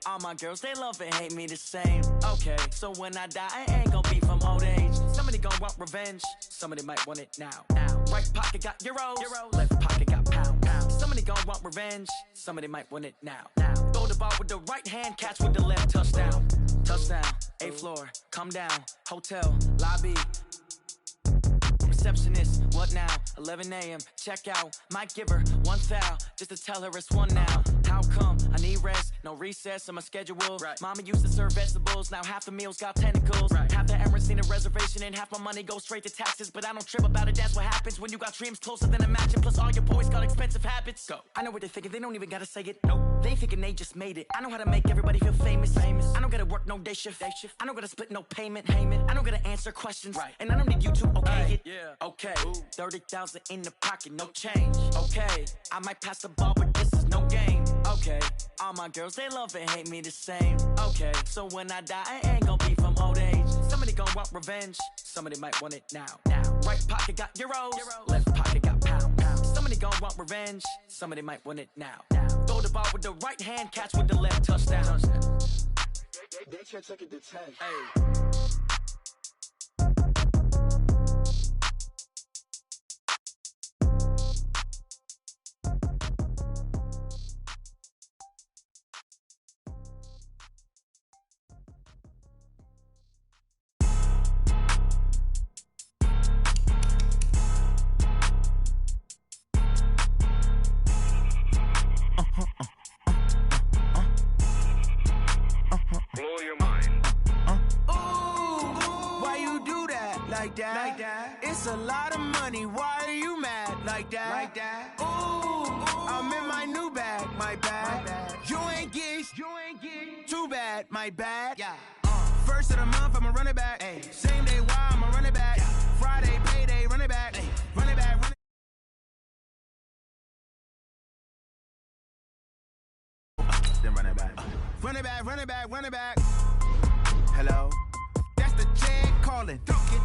all my girls, they love and hate me the same. Okay, so when I die, I ain't gonna be from old age. Somebody gon' want revenge, somebody might want it now. Right pocket got euros, left pocket got pounds. Somebody gon' want revenge, somebody might want it now. Throw the ball with the right hand, catch with the left, touchdown. Touchdown, 8th floor, come down, hotel, lobby. Receptionist, what now? 11 a.m. check out. Might give her one foul just to tell her it's one now. How come? I need rest, no recess on my schedule. Right. Mama used to serve vegetables, now half the meals got tentacles. Right. Half the errands need a reservation and half my money goes straight to taxes. But I don't trip about it, that's what happens when you got dreams closer than a match. And plus all your boys got expensive habits. Go. I know what they're thinking, they don't even gotta say it. Nope. They thinking they just made it. I know how to make everybody feel famous. I don't gotta work no day shift. I don't gotta split no payment. I don't gotta answer questions. Right. And I don't need you to okay it. Yeah. Okay, 30,000 in the pocket, no change. Okay, I might pass the ball, but this is no game. Okay, all my girls, they love and hate me the same. Okay, so when I die, I ain't gonna be from old age. Somebody gon' want revenge, somebody might want it now. Right pocket got euros, left pocket got pounds. Somebody gon' want revenge, somebody might want it now. Throw the ball with the right hand, catch with the left, touchdown. They can't take it to 10. Hey. Like that. It's a lot of money. Why are you mad like that? Ooh, I'm in my new bag, my bad. You ain't get too bad, my bad. Yeah. First of the month, I'ma run it back. Ay. Same day, why I'ma run it back. Yeah. Friday, payday, run it back. Ay. Run it back, run it. Then run it back. Run it back, run it back, run it back. Hello. That's the check calling.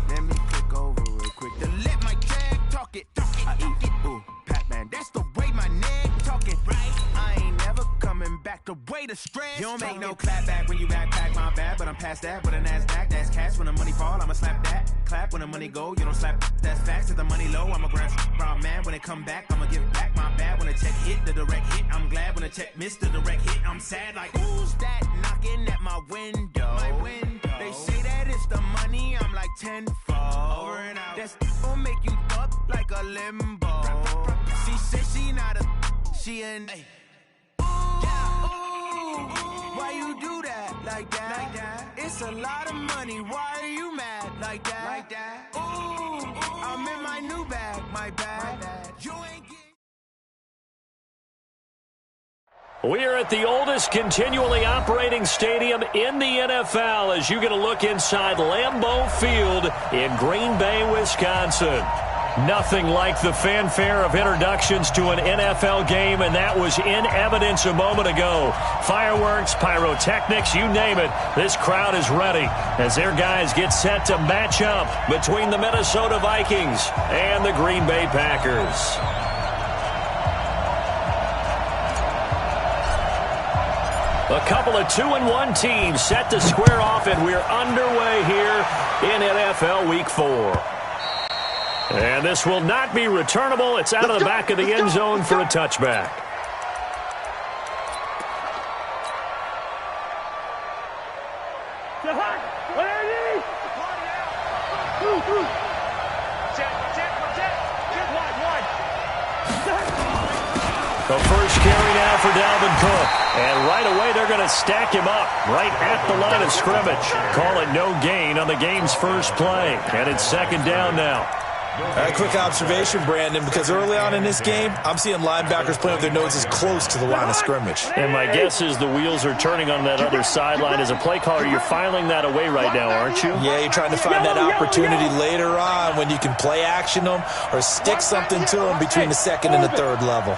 Let me click over real quick to let my check talk it. I eat it. Ooh, Pac-Man. That's the way my neck talking. Right. I ain't never coming back. The way the stress. You don't make no clap back when you backpack my bad, but I'm past that. With a NASDAQ, that's cash. When the money fall, I'ma slap that. Clap when the money go, you don't slap. That's facts. If the money low, I'ma grab brown man. When it come back, I'ma give back my bad. When the check hit, the direct hit. I'm glad when the check missed the direct hit. I'm sad like who's that knocking at my window? My window. They say that it's the money, I'm like tenfold. Over and out. That's gon' make you up like a limbo. She said she not a, she an. Ay. Ooh, why you do that like that? It's a lot of money. Why are you mad like that? Ooh, I'm in my new bag, my bad. You ain't get. We are at the oldest continually operating stadium in the NFL as you get a look inside Lambeau Field in Green Bay, Wisconsin. Nothing like the fanfare of introductions to an NFL game, and that was in evidence a moment ago. Fireworks, pyrotechnics, you name it. This crowd is ready as their guys get set to match up between the Minnesota Vikings and the Green Bay Packers. A couple of 2-1 teams set to square off, and we're underway here in NFL Week 4. And this will not be returnable. It's out of the back of the end zone for a touchback. The first carry now for Dalvin Cook. And right away, they're going to stack him up right at the line of scrimmage. Call it no gain on the game's first play. And it's second down now. A quick observation, Brandon, because early on in this game, I'm seeing linebackers playing with their noses close to the line of scrimmage. And my guess is the wheels are turning on that other sideline. As a play caller, you're filing that away right now, aren't you? Yeah, you're trying to find that opportunity later on when you can play action them or stick something to them between the second and the third level.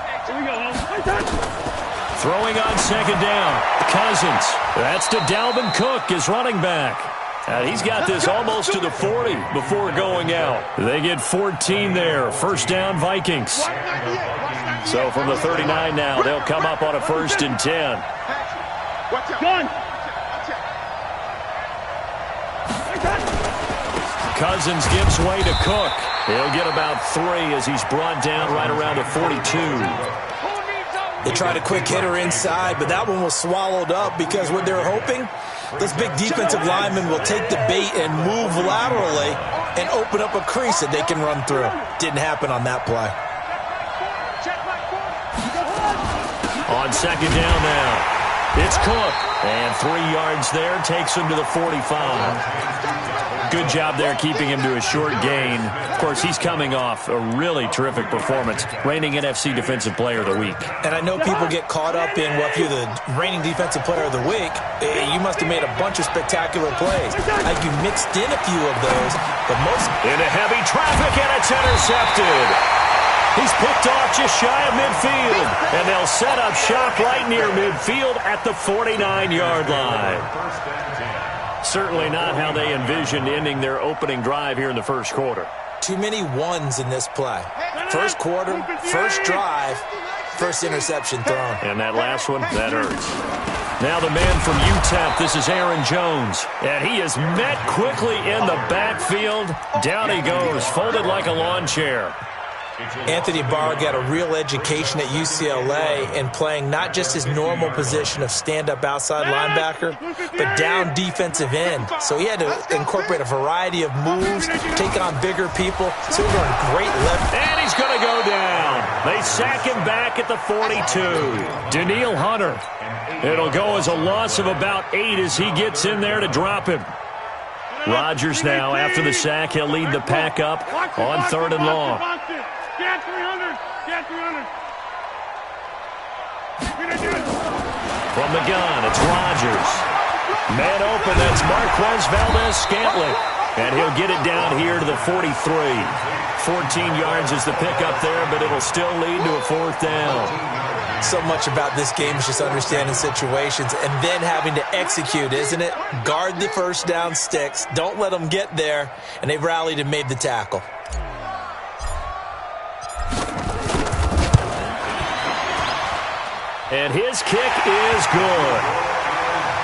Throwing on second down, Cousins. That's to Dalvin Cook, his running back. He's got this almost to the 40 before going out. They get 14 there. First down, Vikings. So from the 39 now, they'll come up on a 1st and 10. Cousins gives way to Cook. He'll get about 3 as he's brought down right around the 42. They tried a quick hitter inside, but that one was swallowed up because what they're hoping, those big defensive linemen will take the bait and move laterally and open up a crease that they can run through. Didn't happen on that play. On second down now, it's Cook. And 3 yards there, takes him to the 45. Good job there keeping him to a short gain. Of course, he's coming off a really terrific performance, reigning NFC Defensive Player of the Week. And I know people get caught up in, well, if you're the reigning Defensive Player of the Week, you must have made a bunch of spectacular plays. Like you mixed in a few of those, but most... Into heavy traffic, and it's intercepted. He's picked off just shy of midfield, and they'll set up shop right near midfield at the 49-yard line. Certainly not how they envisioned ending their opening drive here in the first quarter. Too many ones in this play. First quarter, first drive, first interception thrown. And that last one, that hurts. Now the man from UTEP, this is Aaron Jones. And he is met quickly in the backfield. Down he goes, folded like a lawn chair. Anthony Barr got a real education at UCLA in playing not just his normal position of stand-up outside linebacker, but down defensive end. So he had to incorporate a variety of moves, take on bigger people. So he's doing great lift. And he's going to go down. They sack him back at the 42. Daniil Hunter. It'll go as a loss of about 8 as he gets in there to drop him. Rodgers now, after the sack, he'll lead the pack up on 3rd and long. Get 300! Get 300! From the gun, it's Rodgers. Man open, that's Marquez Valdez-Scantling. And he'll get it down here to the 43. 14 yards is the pickup there, but it'll still lead to a 4th down. So much about this game is just understanding situations and then having to execute, isn't it? Guard the first down sticks. Don't let them get there. And they rallied and made the tackle. And his kick is good.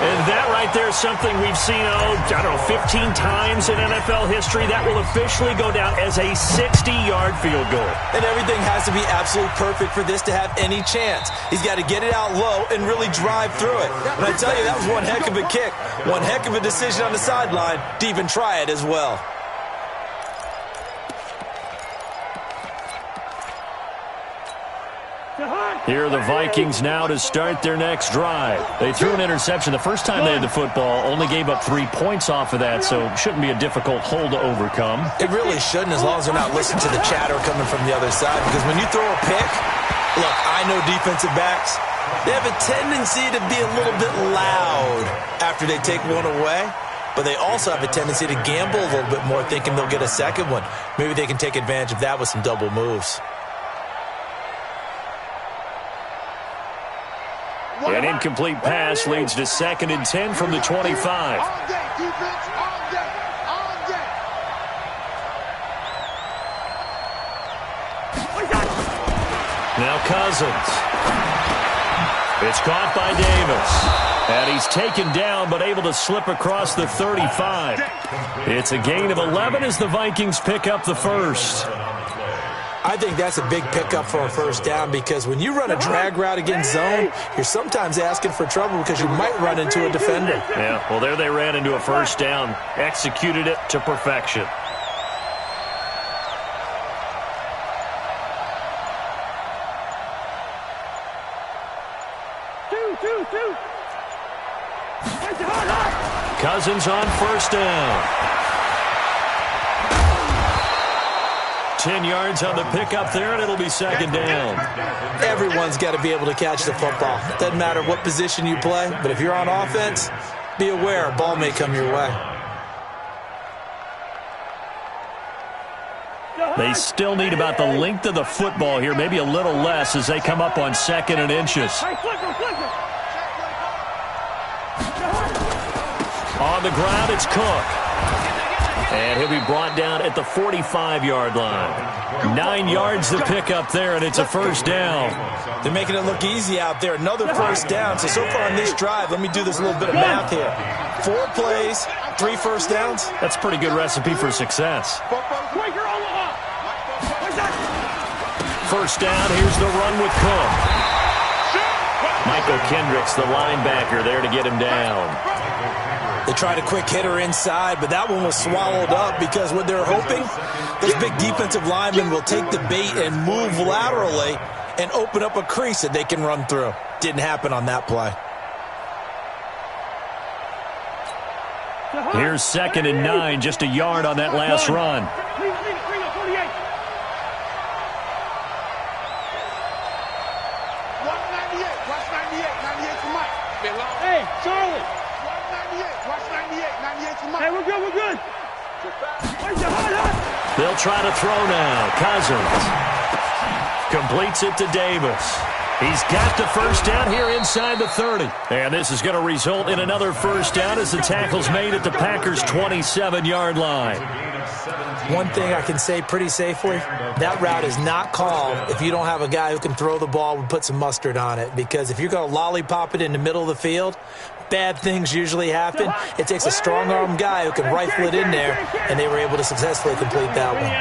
And that right there is something we've seen, 15 times in NFL history. That will officially go down as a 60-yard field goal. And everything has to be absolutely perfect for this to have any chance. He's got to get it out low and really drive through it. And I tell you, that was one heck of a kick. One heck of a decision on the sideline to even try it as well. Here are the Vikings now to start their next drive. They threw an interception the first time they had the football, only gave up 3 points off of that, so it shouldn't be a difficult hole to overcome. It really shouldn't, as long as they're not listening to the chatter coming from the other side, because when you throw a pick, look, I know defensive backs, they have a tendency to be a little bit loud after they take one away, but they also have a tendency to gamble a little bit more, thinking they'll get a second one. Maybe they can take advantage of that with some double moves. An incomplete pass leads to 2nd and 10 from the 25. Now Cousins. It's caught by Davis. And he's taken down but able to slip across the 35. It's a gain of 11 as the Vikings pick up the first. I think that's a big pickup for a first down, because when you run a drag route against zone, you're sometimes asking for trouble because you might run into a defender. Yeah, well, there they ran into a first down, executed it to perfection. Cousins on first down. 10 yards on the pickup there, and it'll be 2nd down. Everyone's got to be able to catch the football. Doesn't matter what position you play, but if you're on offense, be aware a ball may come your way. They still need about the length of the football here, maybe a little less as they come up on 2nd and inches. On the ground, it's Cook. And he'll be brought down at the 45-yard line. 9 yards to pick up there, and it's a first down. They're making it look easy out there. Another first down. So far on this drive, let me do this little bit of math here. 4 plays, 3 first downs. That's a pretty good recipe for success. First down, here's the run with Cook. Michael Kendricks, the linebacker, there to get him down. They tried a quick hitter inside, but that one was swallowed up because what they're hoping, those big defensive linemen will take the bait and move laterally and open up a crease that they can run through. Didn't happen on that play. Here's 2nd and 9, just a yard on that last run. Hey, Charlie. 198. Watch 98. 98 to Mike. Hey, we're good. We're good. They'll try to throw now. Cousins completes it to Davis. He's got the first down here inside the 30. And this is going to result in another first down as the tackle's made at the Packers' 27-yard line. One thing I can say pretty safely, that route is not called if you don't have a guy who can throw the ball and put some mustard on it. Because if you're going to lollipop it in the middle of the field, bad things usually happen. It takes a strong-arm guy who can rifle it in there, and they were able to successfully complete that one.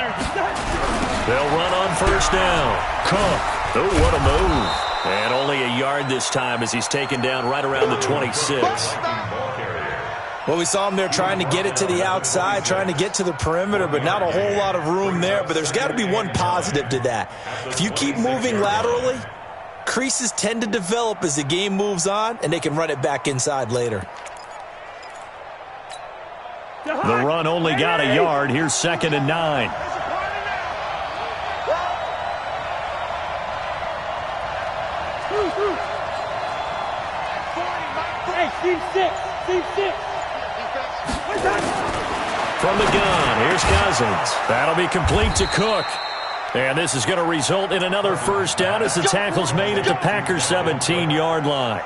They'll run on first down. Cook. Oh, what a move. And only a yard this time as he's taken down right around the 26. Well, we saw him there trying to get it to the outside, trying to get to the perimeter, but not a whole lot of room there. But there's got to be one positive to that. If you keep moving laterally, creases tend to develop as the game moves on, and they can run it back inside later. The run only got a yard. Here's 2nd and 9. Hey, Steve 6. Steve 6. From the gun, here's Cousins. That'll be complete to Cook. And this is going to result in another first down as the tackle's made at the Packers' 17-yard line.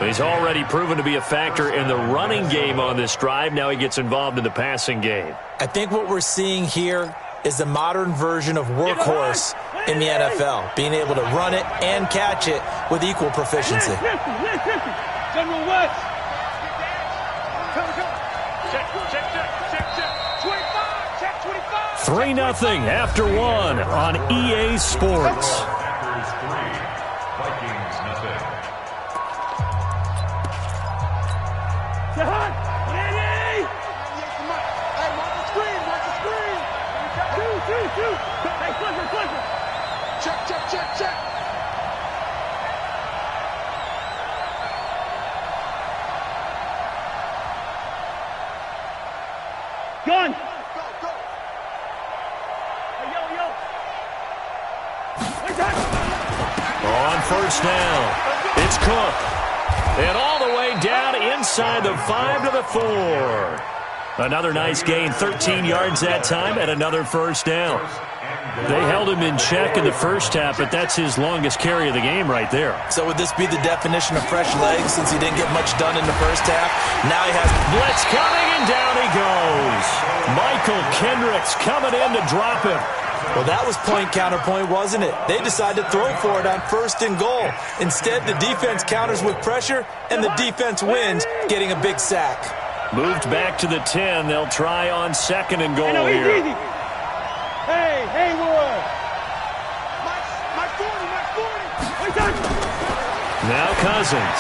He's already proven to be a factor in the running game on this drive. Now he gets involved in the passing game. I think what we're seeing here is the modern version of workhorse in the NFL, being able to run it and catch it with equal proficiency. General West. 3-0 after 1 on EA Sports. Check. Gun. On first down, it's Cook. And all the way down inside the 5 to the 4. Another nice gain, 13 yards that time, and another first down. They held him in check in the first half, but that's his longest carry of the game right there. So would this be the definition of fresh legs since he didn't get much done in the first half? Now he has blitz coming, and down he goes. Michael Kendricks coming in to drop him. Well, that was point counterpoint, wasn't it? They decided to throw for it on 1st and goal. Instead, the defense counters with pressure, and the defense wins, getting a big sack. Moved back to the 10. They'll try on 2nd and goal here. Easy. Hey, Haywood. Mike 40. Now Cousins.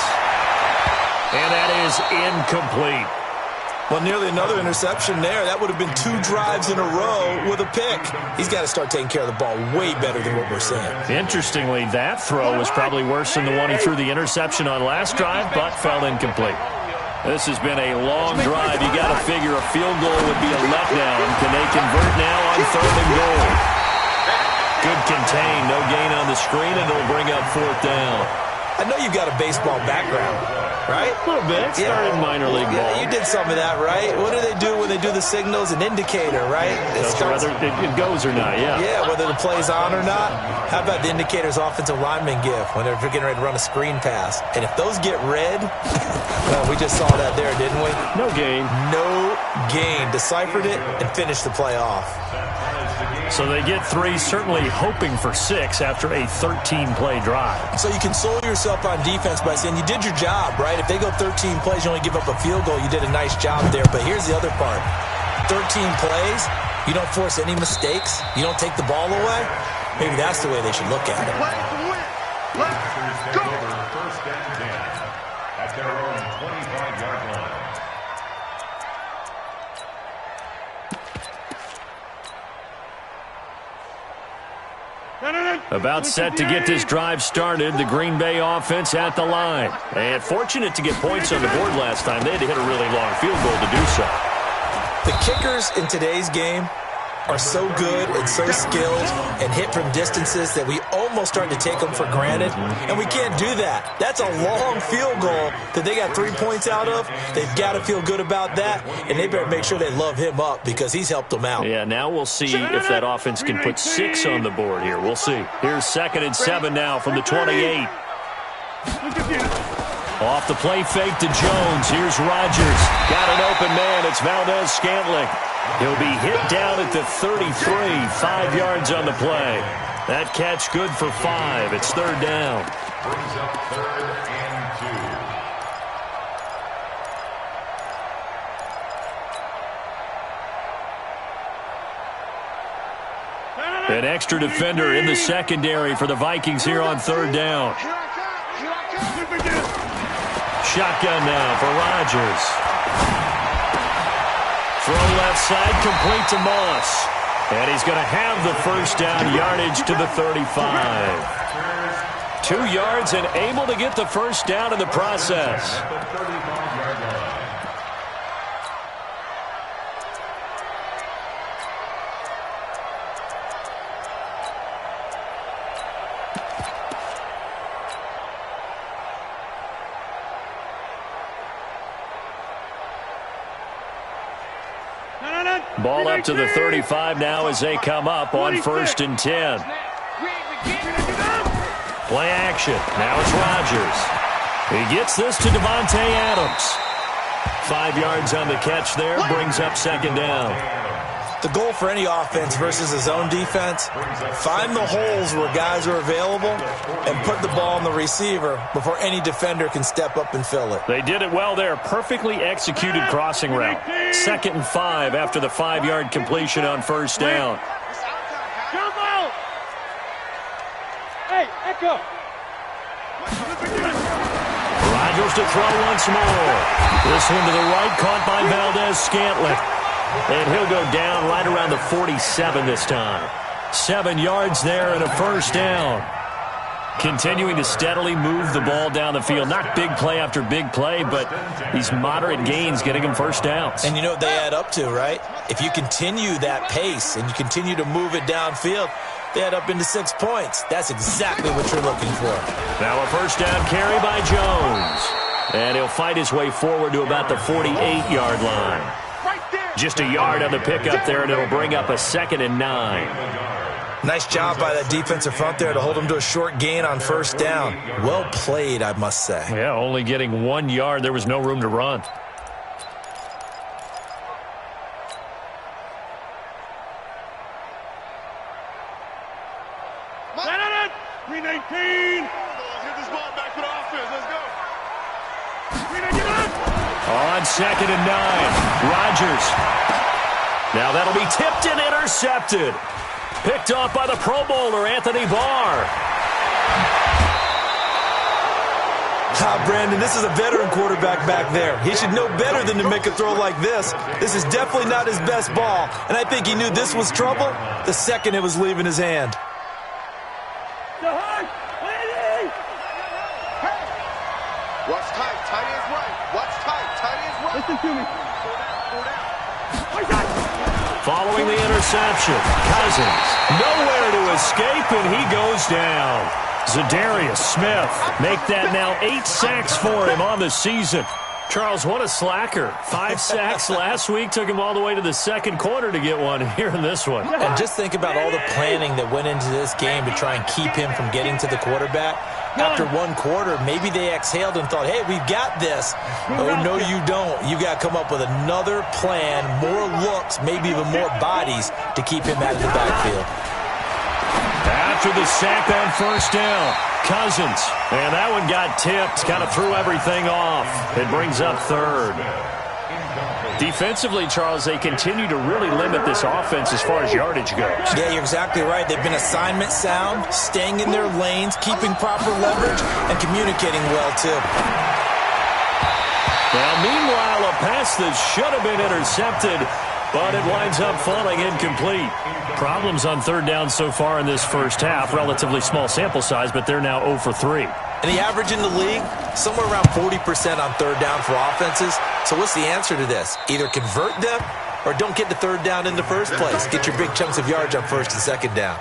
And that is incomplete. Well, nearly another interception there. That would have been 2 drives in a row with a pick. He's got to start taking care of the ball way better than what we're seeing. Interestingly, that throw was probably worse than the one he threw the interception on last drive, but fell incomplete. This has been a long drive. You got to figure a field goal would be a letdown. Can they convert now on 3rd and goal? Good contain. No gain on the screen, and it'll bring up 4th down. I know you've got a baseball background, right? A little bit. Started minor league ball. Yeah, you did some of that, right? What do they do when they do the signals? An indicator, right? Whether it goes or not, yeah. Yeah, whether the play's on or not. How about the indicators offensive linemen give when they're getting ready to run a screen pass? And if those get red, well, we just saw that there, didn't we? No gain. No gain. Deciphered it and finished the play off. So they get 3, certainly hoping for 6 after a 13-play drive. So you console yourself on defense by saying you did your job, right? If they go 13 plays, you only give up a field goal, you did a nice job there. But here's the other part. 13 plays, you don't force any mistakes, you don't take the ball away. Maybe that's the way they should look at it. Let's go! First and 10 at their own 25-yard line. About set to get this drive started, the Green Bay offense at the line. And fortunate to get points on the board last time. They had to hit a really long field goal to do so. The kickers in today's game are so good and so skilled and hit from distances that we almost start to take them for granted, and we can't do that. That's a long field goal that they got 3 points out of. They've got to feel good about that, and they better make sure they love him up because he's helped them out. Yeah, now we'll see if that offense can put 6 on the board here. We'll see. Here's 2nd and 7 now from the 28. Off the play fake to Jones. Here's Rodgers. Got an open man. It's Valdez-Scantling. He'll be hit down at the 33. 5 yards on the play. That catch good for 5. It's 3rd down. Brings up 3rd and 2. An extra defender in the secondary for the Vikings here on 3rd down. Shotgun now for Rodgers. Throw left side, complete to Moss. And he's going to have the first down, yardage to the 35. 2 yards and able to get the first down in the process. Ball up to the 35 now as they come up on 1st and 10. Play action. Now it's Rodgers. He gets this to Devontae Adams. 5 yards on the catch there. Brings up 2nd down. The goal for any offense versus a zone defense, find the holes where guys are available and put the ball on the receiver before any defender can step up and fill it. They did it well there. Perfectly executed crossing route. 2nd and 5 after the 5-yard completion on 1st down. Hey, Echo. Rodgers to throw once more. This one to the right, caught by Valdez-Scantling. And he'll go down right around the 47 this time. 7 yards there and a 1st down. Continuing to steadily move the ball down the field. Not big play after big play, but these moderate gains getting him 1st downs. And you know what they add up to, right? If you continue that pace and you continue to move it downfield, they add up into 6 points. That's exactly what you're looking for. Now a 1st down carry by Jones. And he'll fight his way forward to about the 48-yard line. Just a yard on the pickup there, and it'll bring up a 2nd and 9. Nice job by that defensive front there to hold him to a short gain on 1st down. Well played, I must say. Yeah, only getting 1 yard. There was no room to run. On 2nd and 9, Rodgers. Now that'll be tipped and intercepted. Picked off by the Pro Bowler, Anthony Barr. Brandon, this is a veteran quarterback back there. He should know better than to make a throw like this. This is definitely not his best ball, and I think he knew this was trouble the second it was leaving his hand. Watch tight, tight ends right. Watch tight, tight ends right. Listen to me. Following the interception, Cousins nowhere to escape, and he goes down. Zadarius Smith make that now 8 sacks for him on the season. Charles, what a slacker. 5 sacks last week. Took him all the way to the second quarter to get one here in this one. And just think about all the planning that went into this game to try and keep him from getting to the quarterback. After one quarter, maybe they exhaled and thought, hey, we've got this. Oh, no, you don't. You got to come up with another plan, more looks, maybe even more bodies to keep him out of the backfield. After the sack on first down, Cousins. And that one got tipped, kind of threw everything off. It brings up third. Defensively, Charles, they continue to really limit this offense as far as yardage goes. Yeah, you're exactly right. They've been assignment sound, staying in their lanes, keeping proper leverage, and communicating well, too. Now, meanwhile, a pass that should have been intercepted, but it winds up falling incomplete. Problems on third down so far in this first half. Relatively small sample size, but they're now 0 for 3. And the average in the league, somewhere around 40% on third down for offenses. So what's the answer to this? Either convert them or don't get to third down in the first place. Get your big chunks of yards on first and second down.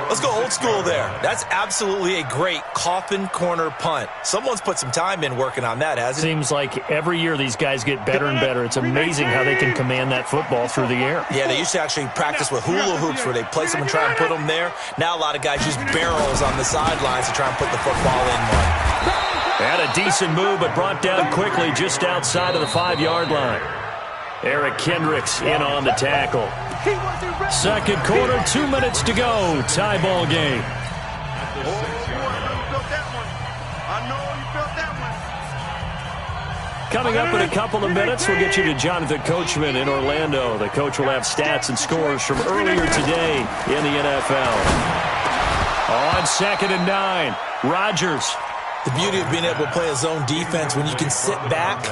Let's go old school there. That's absolutely a great coffin corner punt. Someone's put some time in working on that, hasn't it? Seems like every year these guys get better and better. It's amazing how they can command that football through the air. Yeah, they used to actually practice with hula hoops where they place them and try and put them there. Now a lot of guys use barrels on the sidelines to try and put the football in one. Had a decent move, but brought down quickly just outside of the 5-yard line. Eric Kendricks in on the tackle. Second quarter, 2 minutes to go. Tie ball game. Coming up in a couple of minutes, we'll get you to Jonathan Coachman in Orlando. The coach will have stats and scores from earlier today in the NFL. On 2nd and 9, Rodgers. The beauty of being able to play a zone defense when you can sit back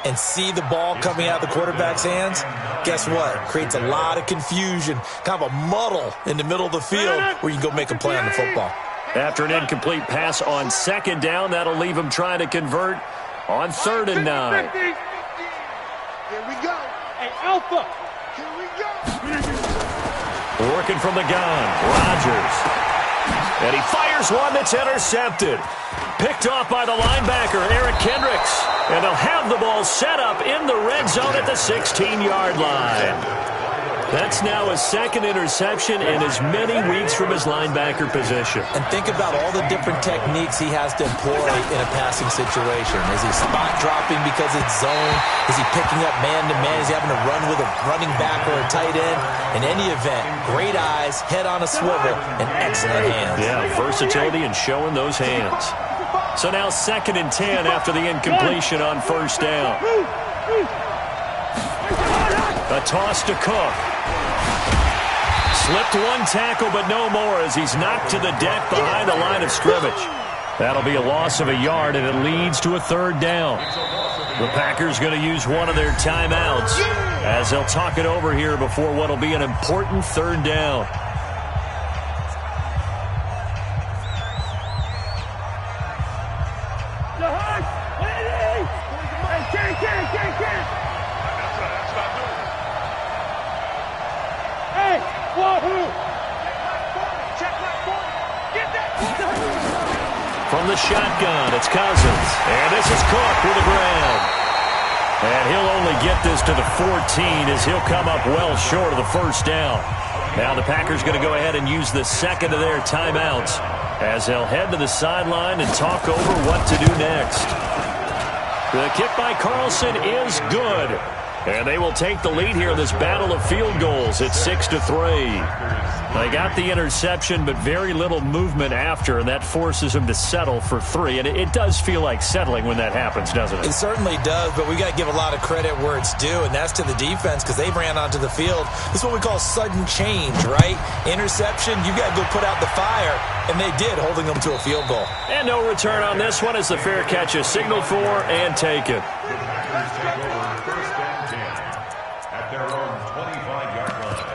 and see the ball coming out of the quarterback's hands, guess what? Creates a lot of confusion, kind of a muddle in the middle of the field where you can go make a play on the football. After an incomplete pass on 2nd down, that'll leave him trying to convert on 3rd and 9. Here we go. Hey, Alpha. Here we go. Working from the gun, Rodgers. And he fires one that's intercepted. Picked off by the linebacker, Eric Kendricks. And they'll have the ball set up in the red zone at the 16-yard line. That's now his 2nd interception in as many weeks from his linebacker position. And think about all the different techniques he has to employ in a passing situation. Is he spot dropping because it's zone? Is he picking up man-to-man? Is he having to run with a running back or a tight end? In any event, great eyes, head on a swivel, and excellent hands. Yeah, versatility and showing those hands. So now 2nd and 10 after the incompletion on 1st down. A toss to Cook. Slipped one tackle, but no more as he's knocked to the deck behind the line of scrimmage. That'll be a loss of a yard, and it leads to a 3rd down. The Packers going to use one of their timeouts as they'll talk it over here before what will be an important 3rd down. From the shotgun, it's Cousins. And this is Cook with a grab. And he'll only get this to the 14 as he'll come up well short of the 1st down. Now the Packers going to go ahead and use the 2nd of their timeouts as they'll head to the sideline and talk over what to do next. The kick by Carlson is good. And they will take the lead here in this battle of field goals at 6-3. They got the interception, but very little movement after, and that forces them to settle for 3. And it does feel like settling when that happens, doesn't it? It certainly does, but we got to give a lot of credit where it's due, and that's to the defense because they ran onto the field. This is what we call sudden change, right? Interception, you got to go put out the fire, and they did, holding them to a field goal. And no return on this one as the fair catch is signaled for and taken. At their own 25-yard line.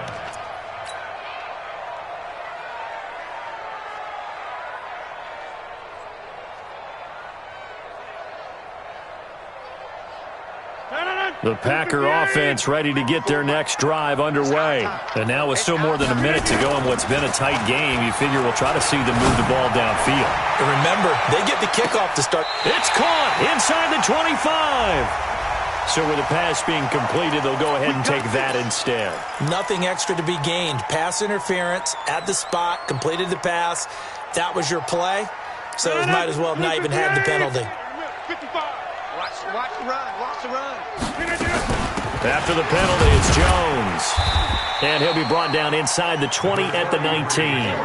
The Packer offense ready to get their next drive underway. And now with still more than a minute to go in what's been a tight game, you figure we'll try to see them move the ball downfield. And remember, they get the kickoff to start. It's caught inside the 25. So with the pass being completed, they'll go ahead and take that instead. Nothing extra to be gained. Pass interference at the spot, completed the pass. That was your play. So it might as well have not even had the penalty. 55. Watch the run. Watch the run. After the penalty, it's Jones. And he'll be brought down inside the 20 at the 19.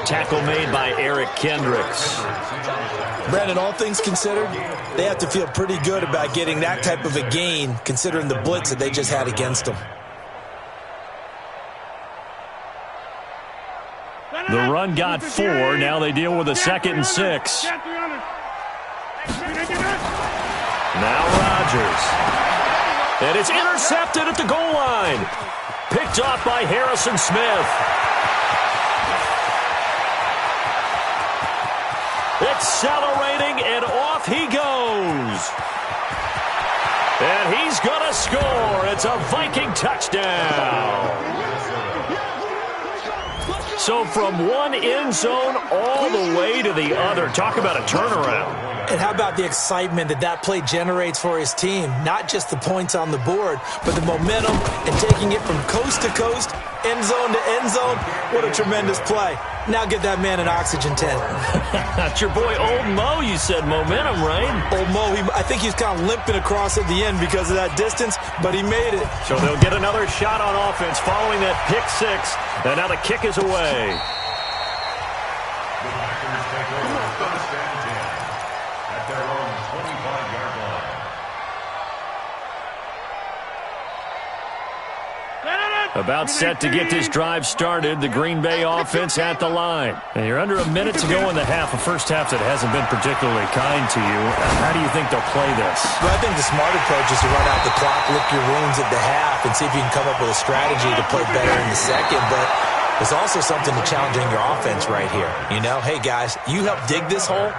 Tackle made by Eric Kendricks. Brandon, all things considered, they have to feel pretty good about getting that type of a gain, considering the blitz that they just had against them. The run got 4. Now they deal with a 2nd and 6. Now Rodgers. And it's intercepted at the goal line. Picked off by Harrison Smith. Accelerating, and off he goes. And he's going to score. It's a Viking touchdown. So from one end zone all the way to the other. Talk about a turnaround. And how about the excitement that that play generates for his team? Not just the points on the board, but the momentum and taking it from coast to coast, end zone to end zone. What a tremendous play. Now get that man an oxygen tent. That's your boy Old Mo. You said momentum, right? Old Mo, I think he's kind of limping across at the end because of that distance, but he made it. So they'll get another shot on offense following that pick 6. And now the kick is away. The Packers take over first and 10 at their own 25-yard line. About set to get this drive started. The Green Bay offense at the line. And you're under a minute to go in the half. A first half that hasn't been particularly kind to you. How do you think they'll play this? Well, I think the smart approach is to run out the clock, lick your wounds at the half, and see if you can come up with a strategy to play better in the second. But there's also something to challenging your offense right here. You know, hey, guys, you help dig this hole.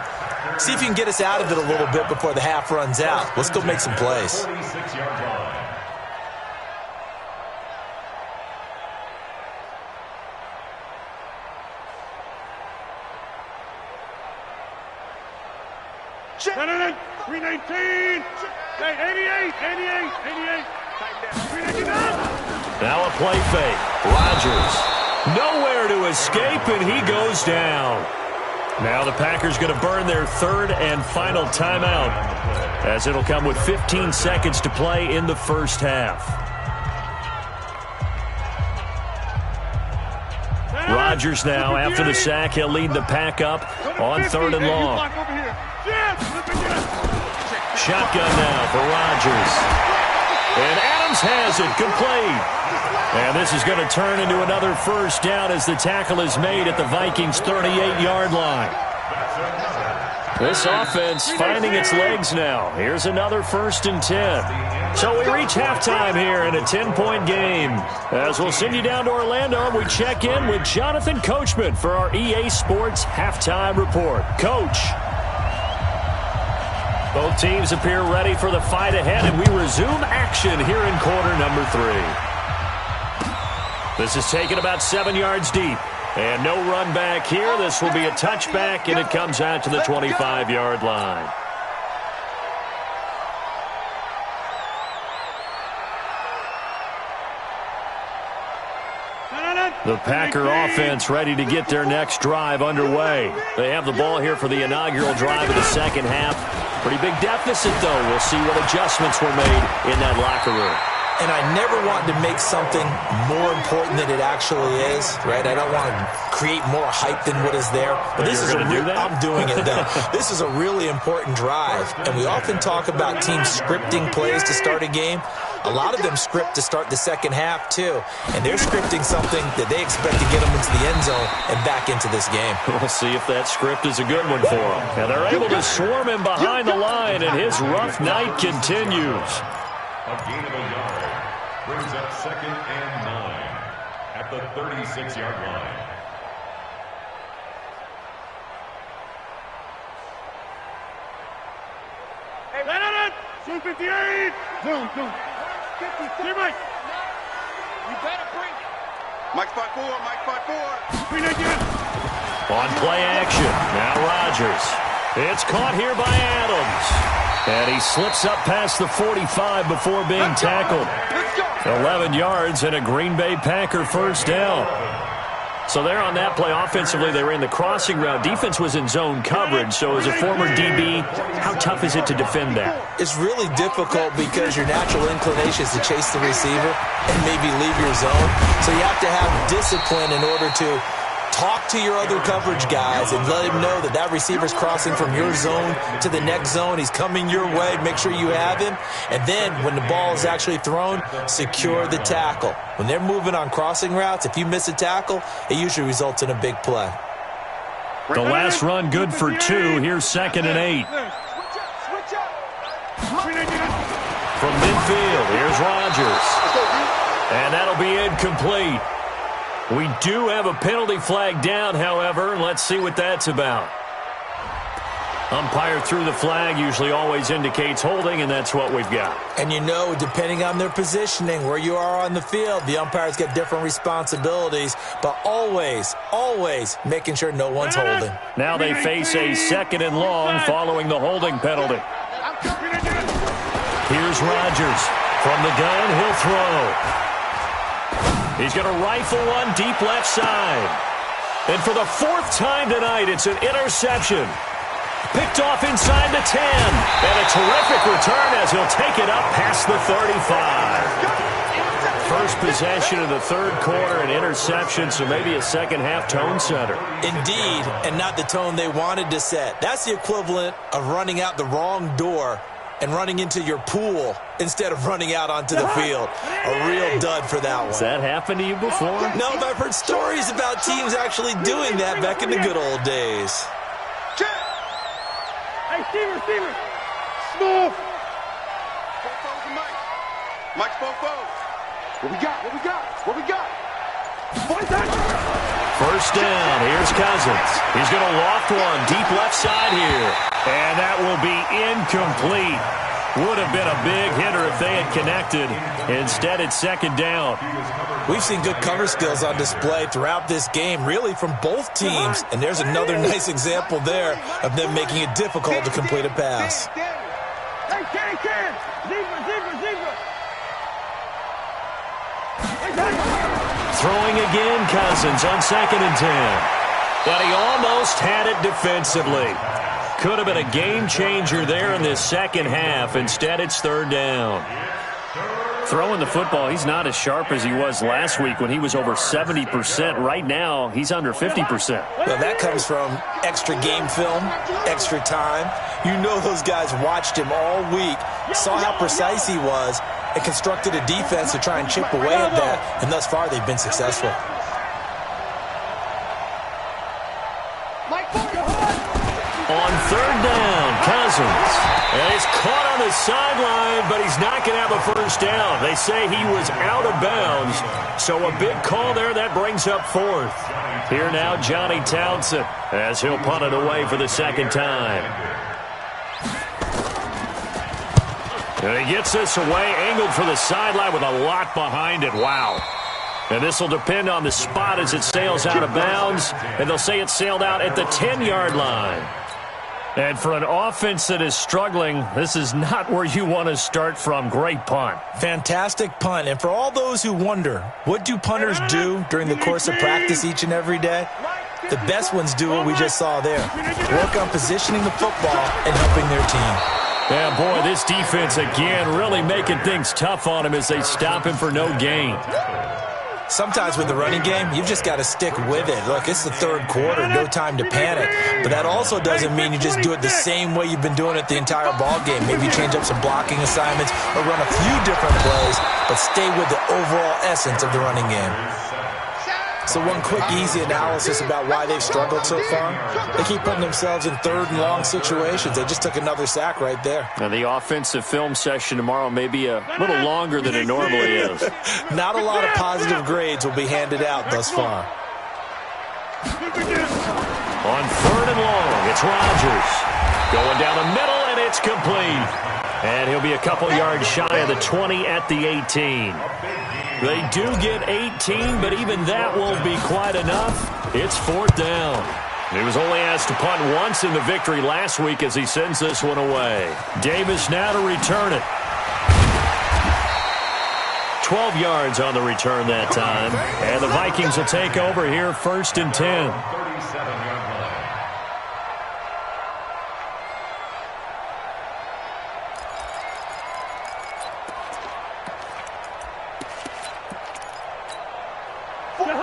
See if you can get us out of it a little bit before the half runs out. Let's go make some plays. 46-yard line. Check. 319. Hey, 88. 399. Now a play fake. Rodgers. Nowhere to escape, and he goes down. Now the Packers going to burn their 3rd and final timeout, as it'll come with 15 seconds to play in the first half. Rodgers now, after the sack, he'll lead the pack up on 3rd and long. Shotgun now for Rodgers. And Adams has it complete. And this is going to turn into another first down as the tackle is made at the Vikings' 38-yard line. This offense finding its legs now. Here's another 1st and 10. So we reach halftime here in a 10-point game. As we'll send you down to Orlando, we check in with Jonathan Coachman for our EA Sports Halftime Report. Coach. Both teams appear ready for the fight ahead, and we resume action here in quarter number 3. This is taken about 7 yards deep. And no run back here. This will be a touchback, and it comes out to the 25-yard line. The Packer offense ready to get their next drive underway. They have the ball here for the inaugural drive of the second half. Pretty big deficit, though. We'll see what adjustments were made in that locker room. And I never want to make something more important than it actually is, right? I don't want to create more hype than what is there. But this is I'm doing it, though. This is a really important drive. And we often talk about teams scripting plays to start a game. A lot of them script to start the second half, too. And they're scripting something that they expect to get them into the end zone and back into this game. We'll see if that script is a good one for them. And they're able to swarm him behind the line, and his rough night continues. A gain of a yard brings up 2nd and 9 at the 36-yard line. Zone 58. Zone. Here, Mike. You better bring it. Mike spot 4. Bring that again. On play action, now Rodgers. It's caught here by Adams. And he slips up past the 45 before being tackled. 11 yards and a Green Bay Packer first down. So there on that play, offensively, they ran the crossing route. Defense was in zone coverage. So as a former DB, how tough is it to defend that? It's really difficult because your natural inclination is to chase the receiver and maybe leave your zone. So you have to have discipline in order to talk to your other coverage guys and let him know that that receiver's crossing from your zone to the next zone. He's coming your way. Make sure you have him. And then when the ball is actually thrown, secure the tackle. When they're moving on crossing routes, if you miss a tackle, it usually results in a big play. The last run good for 2. Here's 2nd and 8. From midfield, here's Rodgers. And that'll be incomplete. We do have a penalty flag down, however. Let's see what that's about. Umpire threw the flag, usually always indicates holding, and that's what we've got. And you know, depending on their positioning, where you are on the field, the umpires get different responsibilities, but always making sure no one's holding. Now they face a 2nd and long following the holding penalty. Here's Rodgers. From the gun, he'll throw. He's going to rifle one deep left side. And for the 4th time tonight, it's an interception. Picked off inside the 10. And a terrific return as he'll take it up past the 35. First possession of the 3rd quarter, an interception, so maybe a second-half tone setter. Indeed, and not the tone they wanted to set. That's the equivalent of running out the wrong door and running into your pool instead of running out onto the field. A real dud for that one. Has that happened to you before? No, but I've heard stories about teams actually doing that back in the good old days. Hey, receiver. Smooth. Mike Fofo. What we got? First down, here's Cousins. He's going to loft one deep left side here. And that will be incomplete. Would have been a big hitter if they had connected. Instead, it's 2nd down. We've seen good cover skills on display throughout this game, really from both teams. And there's another nice example there of them making it difficult to complete a pass. Hey, Ken. Zebra. Throwing again, Cousins on 2nd and 10. But he almost had it defensively. Could have been a game changer there in this second half. Instead, it's 3rd down. Throwing the football, he's not as sharp as he was last week when he was over 70%. Right now, he's under 50%. Well, that comes from extra game film, extra time. You know those guys watched him all week, saw how precise he was, and constructed a defense to try and chip away at that. And thus far, they've been successful. On 3rd down, Cousins. And he's caught on the sideline, but he's not going to have a first down. They say he was out of bounds. So a big call there. That brings up 4th. Here now, Johnny Townsend, as he'll punt it away for the 2nd time. And he gets this away, angled for the sideline with a lot behind it. Wow. And this will depend on the spot as it sails out of bounds. And they'll say it sailed out at the 10-yard line. And for an offense that is struggling, this is not where you want to start from. Great punt. Fantastic punt. And for all those who wonder, what do punters do during the course of practice each and every day? The best ones do what we just saw there. Work on positioning the football and helping their team. Yeah, boy, this defense again really making things tough on him as they stop him for no gain. Sometimes with the running game, you've just got to stick with it. Look, it's the 3rd quarter, no time to panic. But that also doesn't mean you just do it the same way you've been doing it the entire ball game. Maybe change up some blocking assignments or run a few different plays, but stay with the overall essence of the running game. So one quick, easy analysis about why they've struggled so far. They keep putting themselves in 3rd and long situations. They just took another sack right there. Now, the offensive film session tomorrow may be a little longer than it normally is. Not a lot of positive grades will be handed out thus far. On 3rd and long, it's Rodgers. Going down the middle, and it's complete. And he'll be a couple yards shy of the 20 at the 18. They do get 18, but even that won't be quite enough. It's fourth down. He was only asked to punt once in the victory last week as he sends this one away. Davis now to return it. 12 yards on the return that time. And the Vikings will take over here, 1st and 10. 37-yard line.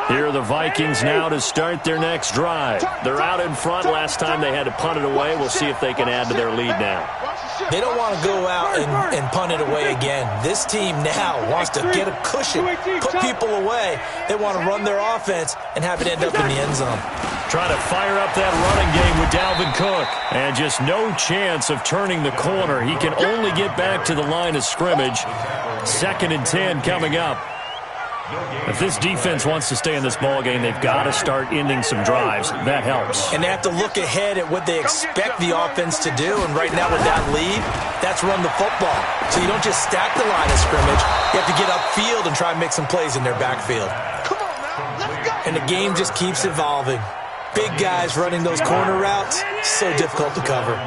Here are the Vikings now to start their next drive. They're out in front. Last time they had to punt it away. We'll see if they can add to their lead now. They don't want to go out and punt it away again. This team now wants to get a cushion, put people away. They want to run their offense and have it end up in the end zone. Trying to fire up that running game with Dalvin Cook. And just no chance of turning the corner. He can only get back to the line of scrimmage. 2nd and 10 coming up. If this defense wants to stay in this ballgame, they've got to start ending some drives. That helps. And they have to look ahead at what they expect the offense to do. And right now with that lead, that's run the football. So you don't just stack the line of scrimmage. You have to get upfield and try and make some plays in their backfield. And the game just keeps evolving. Big guys running those corner routes, so difficult to cover.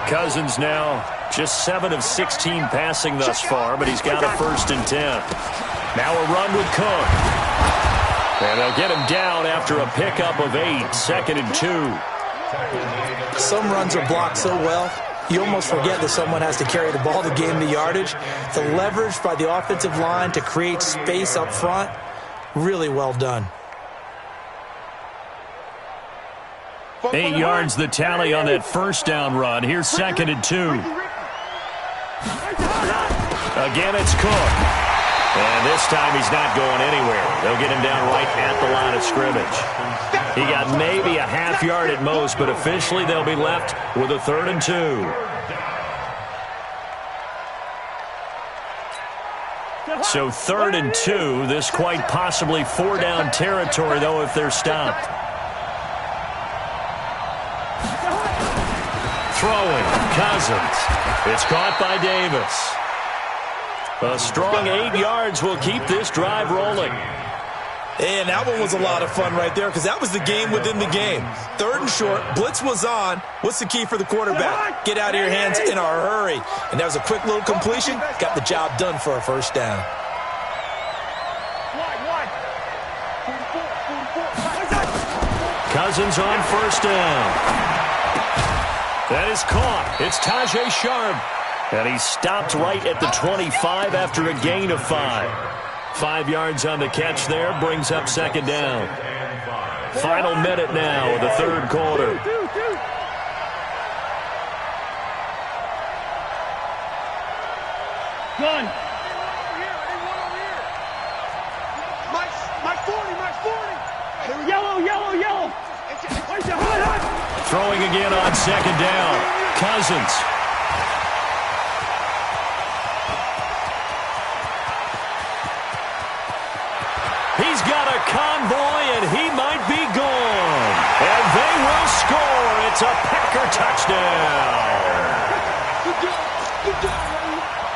Cousins now just 7 of 16 passing thus far, but he's got a 1st and 10. Now a run with Cook. And they'll get him down after a pickup of 8, 2nd and 2. Some runs are blocked so well, you almost forget that someone has to carry the ball to gain the yardage. The leverage by the offensive line to create space up front, really well done. 8 yards the tally on that 1st down run. Here's 2nd and 2. Again, it's Cook. And this time he's not going anywhere. They'll get him down right at the line of scrimmage. He got maybe a half yard at most, but officially they'll be left with a 3rd and 2. So 3rd and 2. This quite possibly 4-down territory, though, if they're stopped. Throwing, Cousins. It's caught by Davis. A strong 8 yards will keep this drive rolling. And that one was a lot of fun right there because that was the game within the game. 3rd and short, blitz was on. What's the key for the quarterback? Get out of your hands in a hurry. And that was a quick little completion. Got the job done for a 1st down. Cousins on 1st down. That is caught. It's Tajay Sharp. And he stopped right at the 25 after a gain of 5. 5 yards on the catch there, brings up 2nd down. Final minute now of the 3rd quarter. Gun. My 40. Yellow. Throwing again on 2nd down. Cousins. He's got a convoy, and he might be gone. And they will score. It's a Packer touchdown.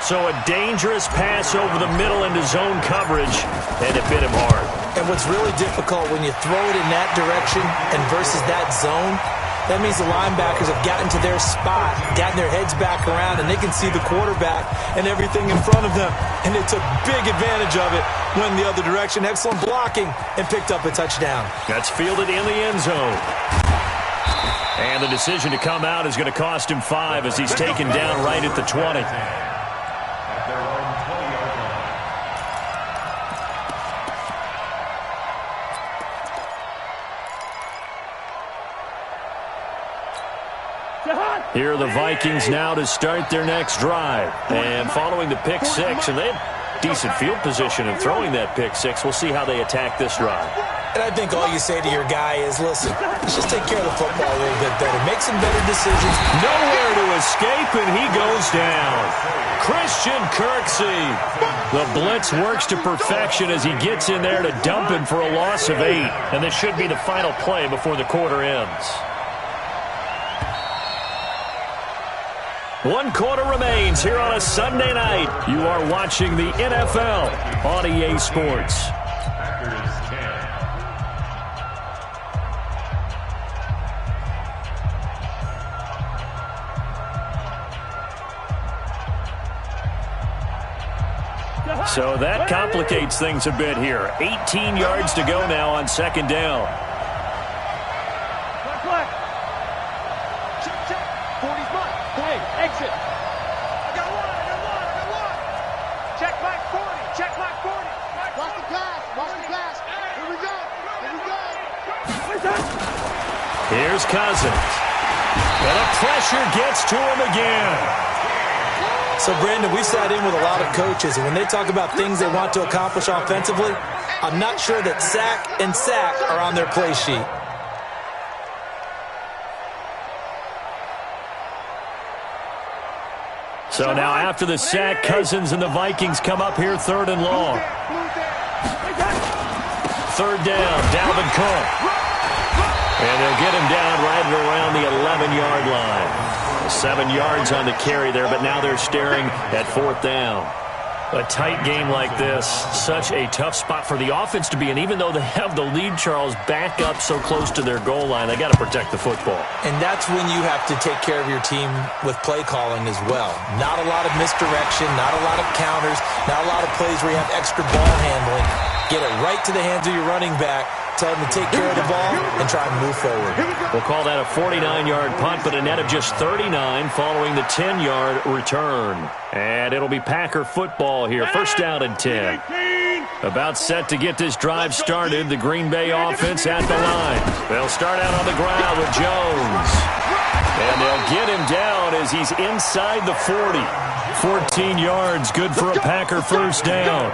So a dangerous pass over the middle into zone coverage, and it bit him hard. And what's really difficult when you throw it in that direction and versus that zone, that means the linebackers have gotten to their spot, gotten their heads back around, and they can see the quarterback and everything in front of them. And they took big advantage of it, went the other direction. Excellent blocking, and picked up a touchdown. That's fielded in the end zone. And the decision to come out is going to cost him 5 as he's taken down right at the 20. Here are the Vikings now to start their next drive. And following the pick 6, and they had decent field position in throwing that pick 6. We'll see how they attack this drive. And I think all you say to your guy is, listen, let's just take care of the football a little bit better. Make some better decisions. Nowhere to escape, and he goes down. Christian Kirksey. The blitz works to perfection as he gets in there to dump him for a loss of 8. And this should be the final play before the quarter ends. 1 quarter remains here on a Sunday night. You are watching the NFL on EA Sports. So that complicates things a bit here. 18 yards to go now on second down. Check, check. 40's mine. Hey, exit. I got one. Check back 40. Check back 40. Watch the pass. Here we go. Here's Cousins. And the pressure gets to him again. So, Brandon, we sat in with a lot of coaches, and when they talk about things they want to accomplish offensively, I'm not sure that sack and sack are on their play sheet. So now after the sack, Cousins and the Vikings come up here 3rd and long. 3rd down, Dalvin Cook. And they'll get him down right around the 11-yard line. 7 yards on the carry there, but now they're staring at 4th down. A tight game like this, such a tough spot for the offense to be in. Even though they have the lead, Charles, back up so close to their goal line, they got to protect the football. And that's when you have to take care of your team with play calling as well. Not a lot of misdirection, not a lot of counters, not a lot of plays where you have extra ball handling. Get it right to the hands of your running back. Tell him to take care of the ball and try and move forward. We'll call that a 49-yard punt, but a net of just 39 following the 10-yard return. And it'll be Packer football here. 1st down and 10. About set to get this drive started. The Green Bay offense at the line. They'll start out on the ground with Jones. And they'll get him down as he's inside the 40. 14 yards, good for a Packer 1st down.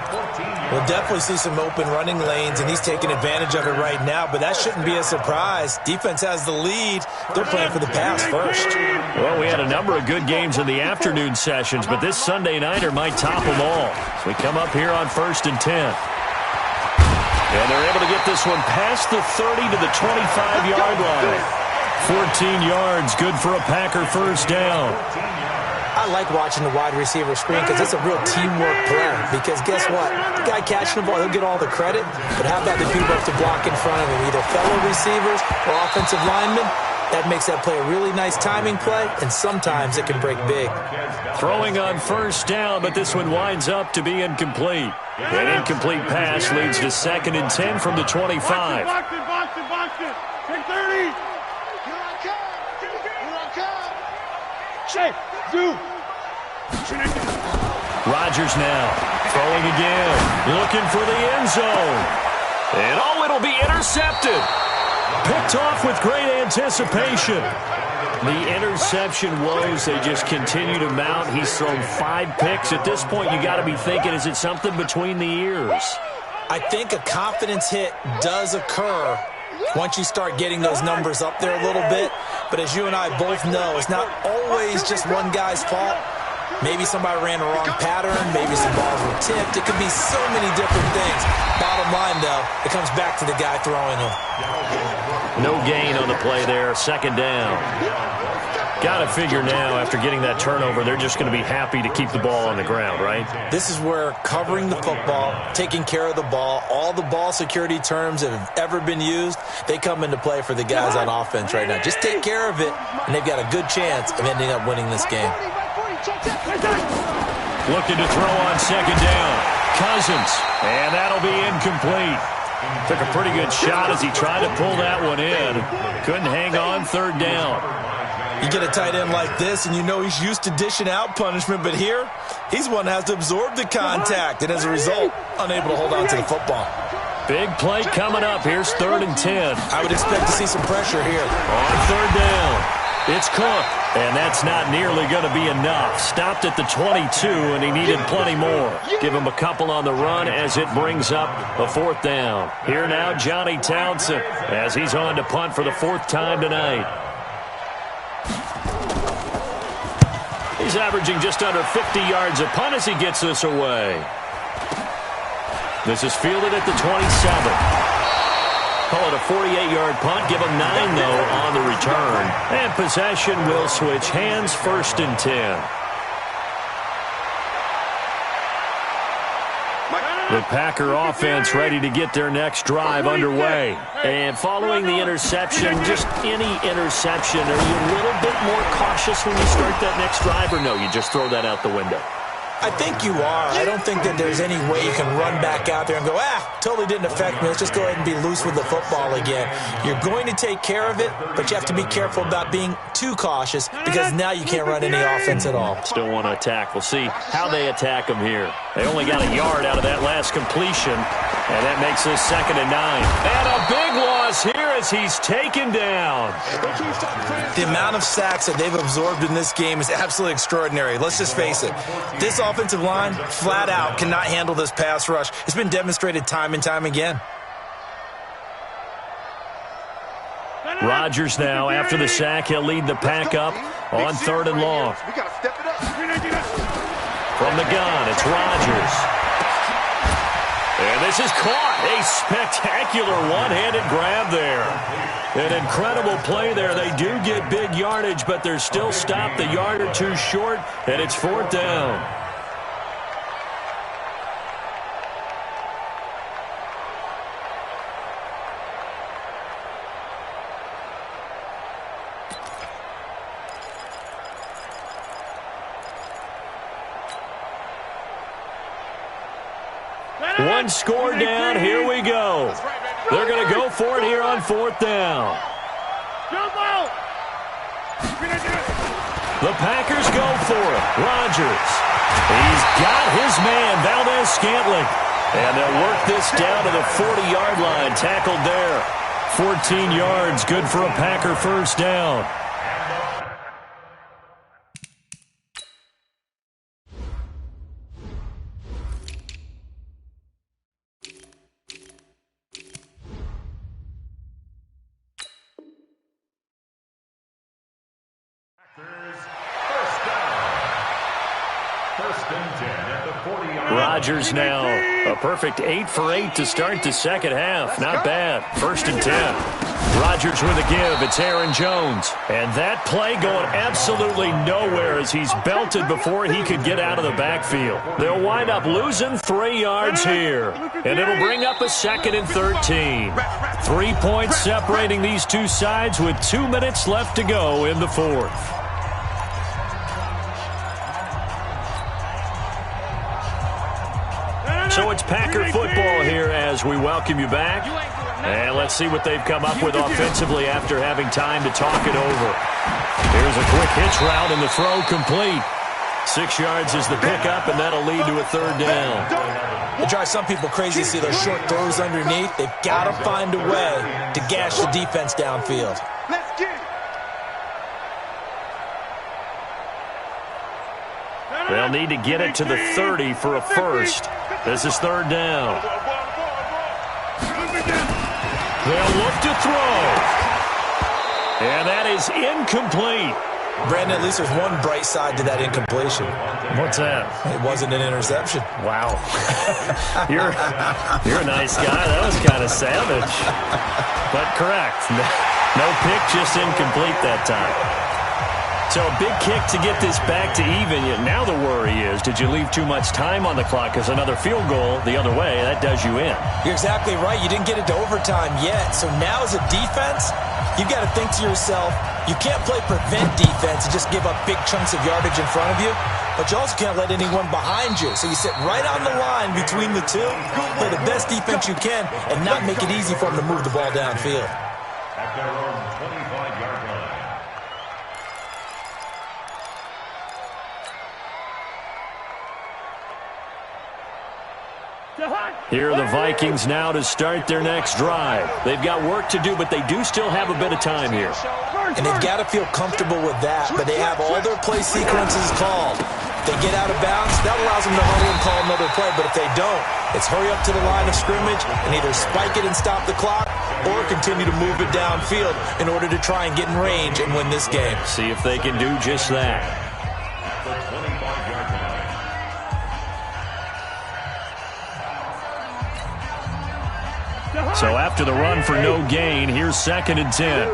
We'll definitely see some open running lanes, and he's taking advantage of it right now, but that shouldn't be a surprise. Defense has the lead. They're playing for the pass first. Well, we had a number of good games in the afternoon sessions, but this Sunday nighter might top them all. So we come up here on 1st and 10. And they're able to get this one past the 30 to the 25-yard line. 14 yards, good for a Packer 1st down. I like watching the wide receiver screen because it's a real teamwork play. Because guess what? The guy catching the ball, he'll get all the credit. But how about the people up to block in front of him, either fellow receivers or offensive linemen? That makes that play a really nice timing play, and sometimes it can break big. Throwing on 1st down, but this one winds up to be incomplete. An incomplete pass leads to 2nd and 10 from the 25. Boston. Take 30. Here I come. Shake. Zoo. Rodgers now throwing again, looking for the end zone. And it'll be intercepted. Picked off with great anticipation. The interception woes, they just continue to mount. He's thrown 5 picks. At this point, you got to be thinking, is it something between the ears? I think a confidence hit does occur once you start getting those numbers up there a little bit. But as you and I both know, it's not always just one guy's fault. Maybe somebody ran the wrong pattern. Maybe some balls were tipped. It could be so many different things. Bottom line, though, it comes back to the guy throwing them. No gain on the play there. 2nd down. Got to figure now, after getting that turnover, they're just going to be happy to keep the ball on the ground, right? This is where covering the football, taking care of the ball, all the ball security terms that have ever been used, they come into play for the guys on offense right now. Just take care of it, and they've got a good chance of ending up winning this game. Looking to throw on 2nd down. Cousins, and that'll be incomplete. Took a pretty good shot as he tried to pull that one in. Couldn't hang on 3rd down. You get a tight end like this, and you know he's used to dishing out punishment, but here, he's one that has to absorb the contact, and as a result, unable to hold on to the football. Big play coming up. Here's 3rd and 10. I would expect to see some pressure here. On 3rd down. It's Cook, and that's not nearly going to be enough. Stopped at the 22, and he needed plenty more. Give him a couple on the run as it brings up a 4th down. Here now, Johnny Townsend, as he's on to punt for the 4th time tonight. He's averaging just under 50 yards a punt as he gets this away. This is fielded at the 27. Call it a 48-yard punt. Give them 9, though, on the return. And possession will switch hands, 1st and 10. The Packer offense ready to get their next drive underway. And following the interception, just any interception, are you a little bit more cautious when you start that next drive, or no, you just throw that out the window? I think you are. I don't think that there's any way you can run back out there and go, totally didn't affect me. Let's just go ahead and be loose with the football again. You're going to take care of it, but you have to be careful about being too cautious because now you can't run any offense at all. Still want to attack. We'll see how they attack them here. They only got a yard out of that last completion, and that makes this 2nd and 9. And a big loss here as he's taken down. The amount of sacks that they've absorbed in this game is absolutely extraordinary. Let's just face it. This offensive line, flat out, cannot handle this pass rush. It's been demonstrated time and time again. Rodgers now, after the sack, he'll lead the pack up on 3rd and long. From the gun, it's Rodgers. And this is caught. A spectacular one-handed grab there. An incredible play there. They do get big yardage, but they're still stopped a yard or two short, and it's 4th down. One score down. Here we go. They're going to go for it here on 4th down. The Packers go for it. Rodgers. He's got his man, Valdez-Scantling. And they'll work this down to the 40-yard line. Tackled there. 14 yards. Good for a Packer 1st down. Rodgers now a perfect 8 for 8 to start the 2nd half. Not bad. 1st and 10. Rodgers with a give. It's Aaron Jones. And that play going absolutely nowhere as he's belted before he could get out of the backfield. They'll wind up losing 3 yards here. And it'll bring up a 2nd and 13. 3 points separating these two sides with 2 minutes left to go in the 4th. So it's Packer football here as we welcome you back. And let's see what they've come up with offensively after having time to talk it over. Here's a quick hitch route and the throw complete. 6 yards is the pickup, and that'll lead to a 3rd down. It drives some people crazy to see those short throws underneath. They've got to find a way to gash the defense downfield. Let's get it. They'll need to get it to the 30 for a first. This is 3rd down. They'll look to throw. And that is incomplete. Brandon, at least there's one bright side to that incompletion. What's that? It wasn't an interception. Wow. You're a nice guy. That was kind of savage. But correct. No pick, just incomplete that time. So a big kick to get this back to even. Now the worry is, did you leave too much time on the clock? Because another field goal the other way, that does you in. You're exactly right. You didn't get it to overtime yet. So now as a defense, you've got to think to yourself, you can't play prevent defense and just give up big chunks of yardage in front of you. But you also can't let anyone behind you. So you sit right on the line between the two, play the best defense you can, and not make it easy for them to move the ball downfield. At their own 25-yard line. Here are the Vikings now to start their next drive. They've got work to do, but they do still have a bit of time here. And they've got to feel comfortable with that, but they have all their play sequences called. If they get out of bounds, that allows them to huddle and call another play, but if they don't, it's hurry up to the line of scrimmage and either spike it and stop the clock or continue to move it downfield in order to try and get in range and win this game. See if they can do just that. The 25-yard line. So after the run for no gain, here's 2nd and 10.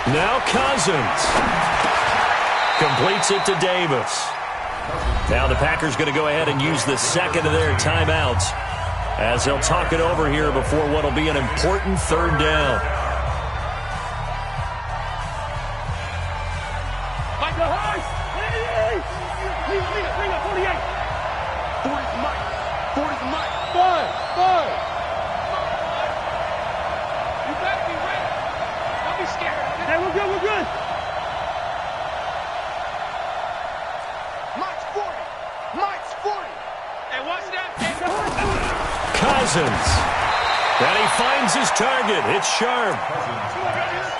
Now Cousins completes it to Davis. Now the Packers going to go ahead and use the second of their timeouts as they'll talk it over here before what will be an important 3rd down. Cousins. And he finds his target. It's Sharp.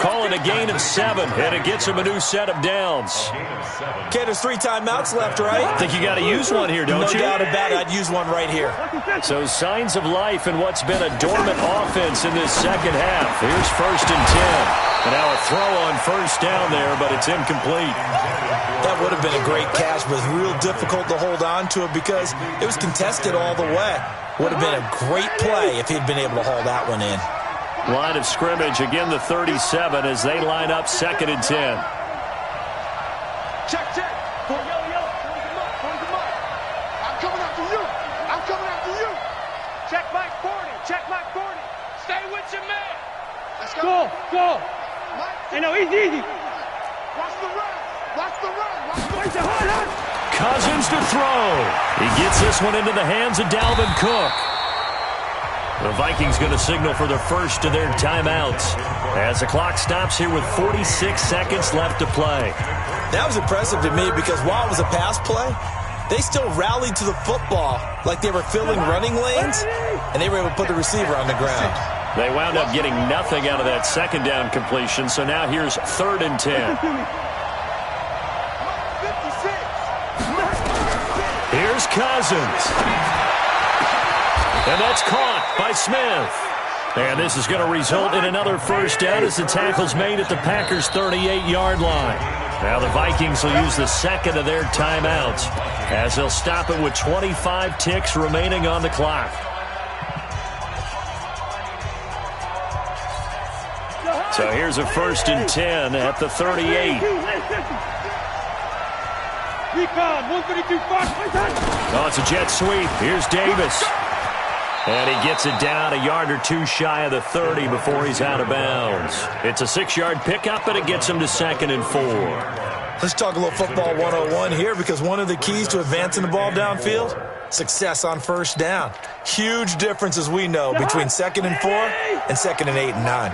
Call it a gain of 7, and it gets him a new set of downs. Okay, there's 3 timeouts left, right? Think you got to use one here, don't you? No doubt about it. I'd use one right here. So signs of life in what's been a dormant offense in this second half. Here's 1st and 10. And now a throw on 1st down there, but it's incomplete. That would have been a great catch, but it's real difficult to hold on to it because it was contested all the way. Would have been a great play if he'd been able to haul that one in. Line of scrimmage, again the 37 as they line up 2nd and 10. Check. I'm coming after you. Check Mike 40. Stay with your man. Let's go. Hey, no, easy. Watch the run. Cousins to throw. He gets this one into the hands of Dalvin Cook. The Vikings going to signal for the first of their timeouts as the clock stops here with 46 seconds left to play. That was impressive to me because while it was a pass play, they still rallied to the football like they were filling running lanes, and they were able to put the receiver on the ground. They wound up getting nothing out of that 2nd down completion, so now here's 3rd and 10. Here's Cousins. And that's caught by Smith. And this is going to result in another 1st down as the tackle's made at the Packers' 38-yard line. Now the Vikings will use the 2nd of their timeouts as they'll stop it with 25 ticks remaining on the clock. So here's a 1st and 10 at the 38. Oh, it's a jet sweep. Here's Davis. And he gets it down a yard or 2 shy of the 30 before he's out of bounds. It's a 6-yard pickup, and it gets him to 2nd and 4. Let's talk a little football 101 here because one of the keys to advancing the ball downfield, success on 1st down. Huge difference, as we know, between 2nd and 4 and 2nd and 8 and 9.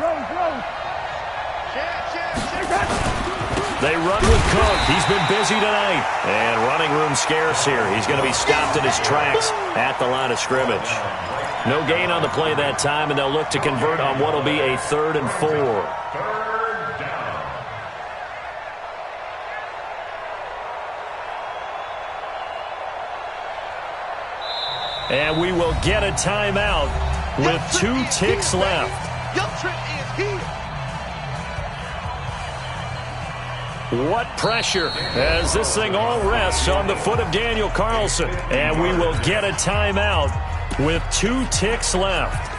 They run with Cook. He's been busy tonight. And running room scarce here. He's going to be stopped in his tracks at the line of scrimmage. No gain on the play that time, and they'll look to convert on what will be a 3rd and 4. 3rd down. And we will get a timeout with 2 ticks left. Your trip is here. What pressure as this thing all rests on the foot of Daniel Carlson. And we will get a timeout with 2 ticks left.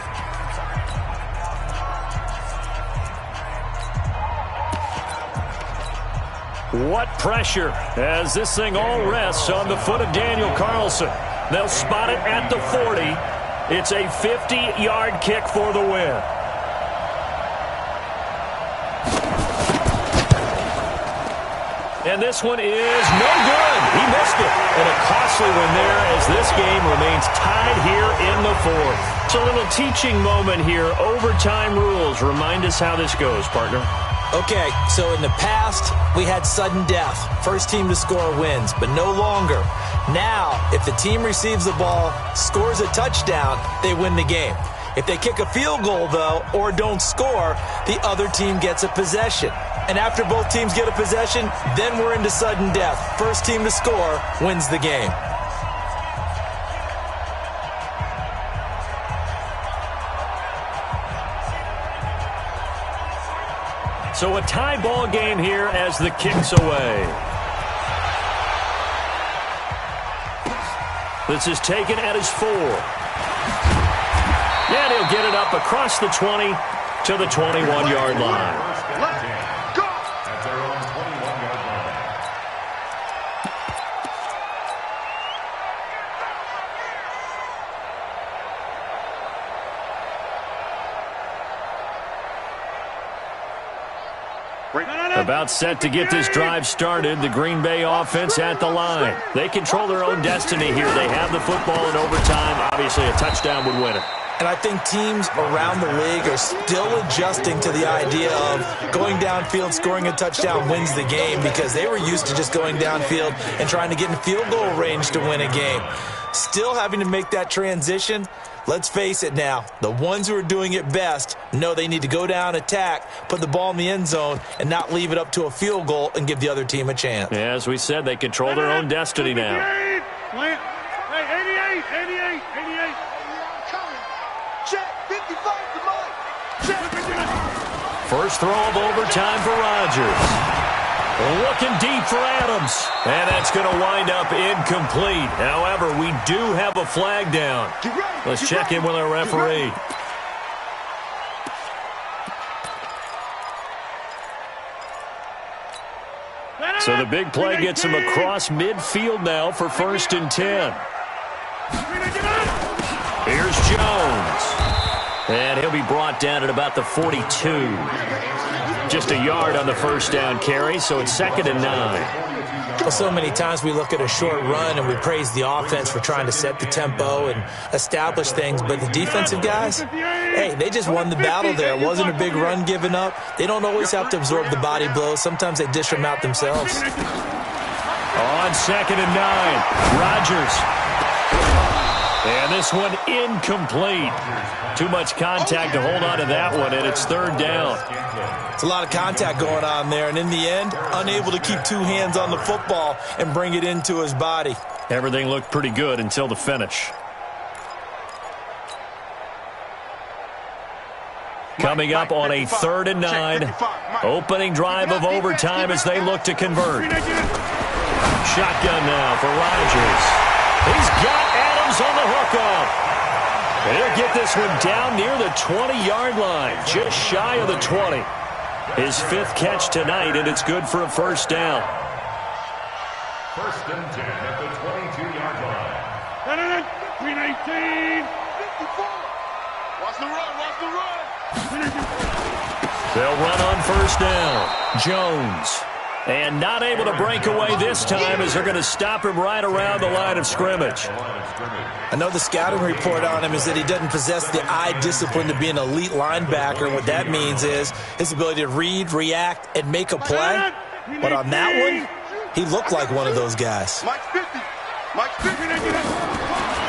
What pressure as this thing all rests on the foot of Daniel Carlson. They'll spot it at the 40. It's a 50-yard kick for the win. And this one is no good. He missed it. And a costly one there as this game remains tied here in the 4th. So a little teaching moment here. Overtime rules. Remind us how this goes, partner. Okay, so in the past, we had sudden death. First team to score wins, but no longer. Now, if the team receives the ball, scores a touchdown, they win the game. If they kick a field goal, though, or don't score, the other team gets a possession. And after both teams get a possession, then we're into sudden death. First team to score wins the game. So a tie ball game here as the kick's away. This is taken at his 4. And he'll get it up across the 20 to the 21-yard line. At their own 21-yard line. About set to get this drive started, the Green Bay offense at the line. They control their own destiny here. They have the football in overtime. Obviously, a touchdown would win it. And I think teams around the league are still adjusting to the idea of going downfield, scoring a touchdown wins the game, because they were used to just going downfield and trying to get in field goal range to win a game. Still having to make that transition. Let's face it now, the ones who are doing it best know they need to go down, attack, put the ball in the end zone, and not leave it up to a field goal and give the other team a chance. Yeah, as we said, they control their own destiny now. Hey, 88. Check, 55 to Mike. Check. First throw of overtime for Rodgers. Looking deep for Adams. And that's going to wind up incomplete. However, we do have a flag down. Let's check in with our referee. So the big play gets him across midfield now for 1st and 10. Here's Jones. And he'll be brought down at about the 42. Just a yard on the first down carry, so it's 2nd and 9. Well, so many times we look at a short run and we praise the offense for trying to set the tempo and establish things, but the defensive guys, hey, they just won the battle there. It wasn't a big run given up. They don't always have to absorb the body blows. Sometimes they dish them out themselves. On 2nd and 9, Rodgers. And this one incomplete. Too much contact to hold on to that one, and it's 3rd down. It's a lot of contact going on there, and in the end, unable to keep 2 hands on the football and bring it into his body. Everything looked pretty good until the finish. Coming up on a 3rd and 9. Opening drive of overtime as they look to convert. Shotgun now for Rodgers. He's got Adams on the hookup. And he'll get this one down near the 20-yard line, just shy of the 20. His 5th catch tonight, and it's good for a 1st down. 1st and 10 at the 22-yard line. 319. 54. Watch the run. They'll run on 1st down. Jones. And not able to break away this time as they're going to stop him right around the line of scrimmage. I know the scouting report on him is that he doesn't possess the eye discipline to be an elite linebacker. What that means is his ability to read, react, and make a play. But on that one, he looked like one of those guys. Mike's 50. Mike's 50.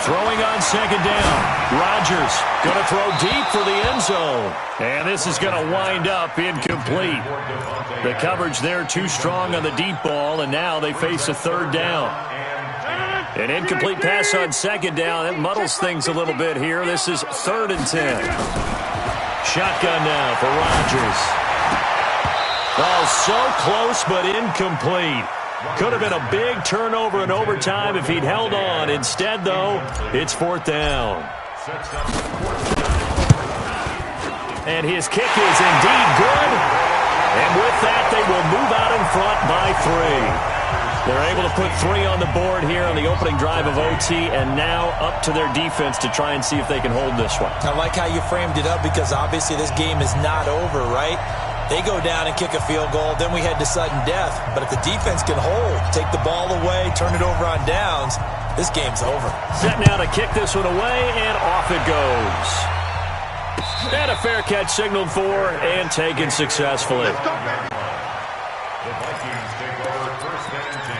Throwing on 2nd down. Rodgers going to throw deep for the end zone. And this is going to wind up incomplete. The coverage there too strong on the deep ball, and now they face a 3rd down. An incomplete pass on 2nd down. It muddles things a little bit here. This is 3rd and 10. Shotgun now for Rodgers. Oh, so close but incomplete. Could have been a big turnover in overtime if he'd held on. Instead, though, it's 4th down. And his kick is indeed good. And with that, they will move out in front by 3. They're able to put 3 on the board here on the opening drive of OT, and now up to their defense to try and see if they can hold this one. I like how you framed it up, because obviously this game is not over, right? They go down and kick a field goal, then we head to sudden death. But if the defense can hold, take the ball away, turn it over on downs, this game's over. Set now to kick this one away, and off it goes. And a fair catch signaled for and taken successfully. The Vikings take over 1st and 10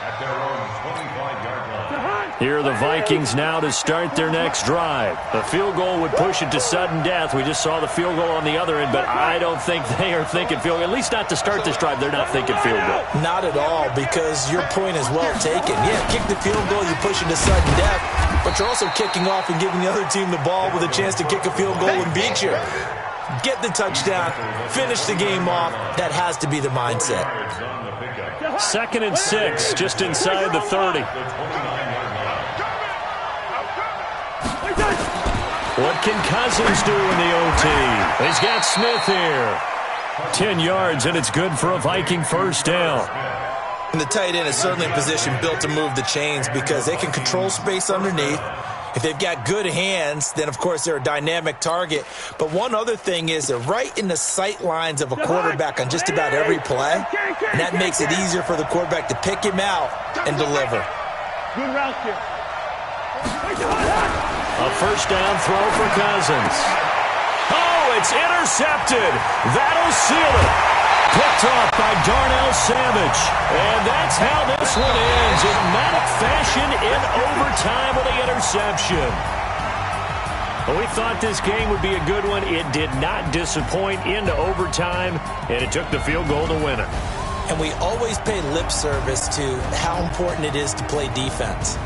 at their own 25-yard line. Here are the Vikings now to start their next drive. A field goal would push it to sudden death. We just saw the field goal on the other end, but I don't think they are thinking field goal. At least not to start this drive. They're not thinking field goal. Not at all, because your point is well taken. Yeah, kick the field goal, you push it to sudden death, but you're also kicking off and giving the other team the ball with a chance to kick a field goal and beat you. Get the touchdown, finish the game off. That has to be the mindset. 2nd and 6, just inside the 30. What can Cousins do in the OT? He's got Smith here. 10 yards, and it's good for a Viking first down. And the tight end is certainly in position built to move the chains because they can control space underneath. If they've got good hands, then, of course, they're a dynamic target. But one other thing is they're right in the sight lines of a quarterback on just about every play, and that makes it easier for the quarterback to pick him out and deliver. Good route here. A first down throw for Cousins. Oh, it's intercepted. That'll seal it. Picked off by Darnell Savage. And that's how this one ends in manic fashion in overtime with the interception. We thought this game would be a good one. It did not disappoint into overtime, and it took the field goal to win it. And we always pay lip service to how important it is to play defense.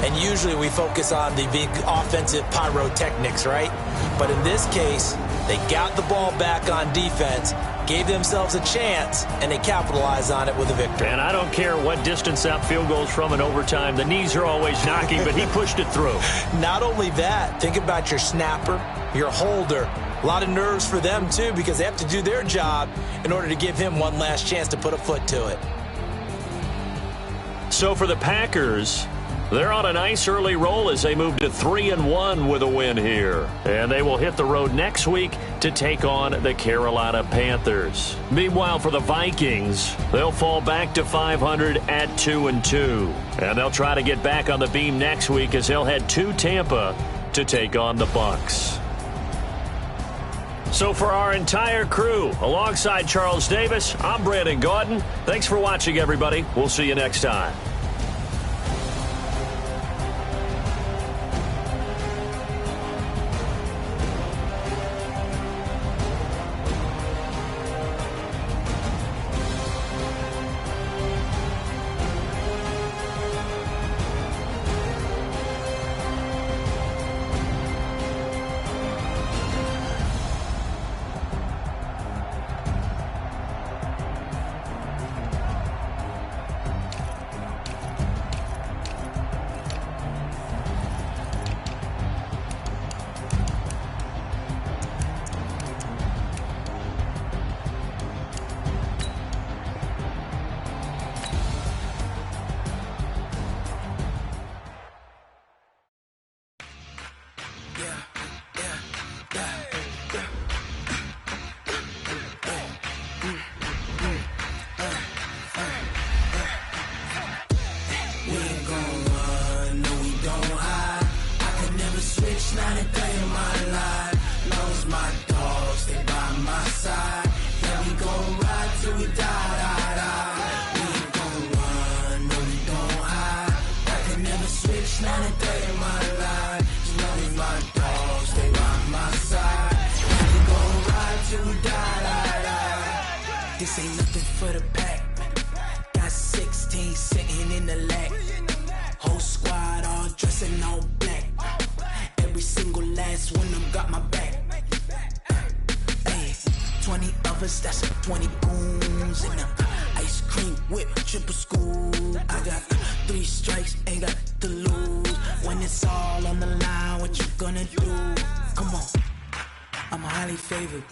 And usually we focus on the big offensive pyrotechnics, right? But in this case, they got the ball back on defense, gave themselves a chance, and they capitalized on it with a victory. And I don't care what distance that field goes from in overtime. The knees are always knocking, but he pushed it through. Not only that, think about your snapper, your holder. A lot of nerves for them, too, because they have to do their job in order to give him one last chance to put a foot to it. So for the Packers, they're on a nice early roll as they move to 3-1 with a win here. And they will hit the road next week to take on the Carolina Panthers. Meanwhile, for the Vikings, they'll fall back to 500 at 2-2. And they'll try to get back on the beam next week as they'll head to Tampa to take on the Bucs. So for our entire crew, alongside Charles Davis, I'm Brandon Gaudin. Thanks for watching, everybody. We'll see you next time. This ain't nothing for the pack. Got 16 sitting in the lag. Whole squad all dressing all black. Every single last one of them got my back. Hey, 20 of us, that's 20 goons in the ice cream whip, triple scoop. I got 3 strikes, ain't got to lose. When it's all on the line, what you gonna do? Come on, I'm highly favored.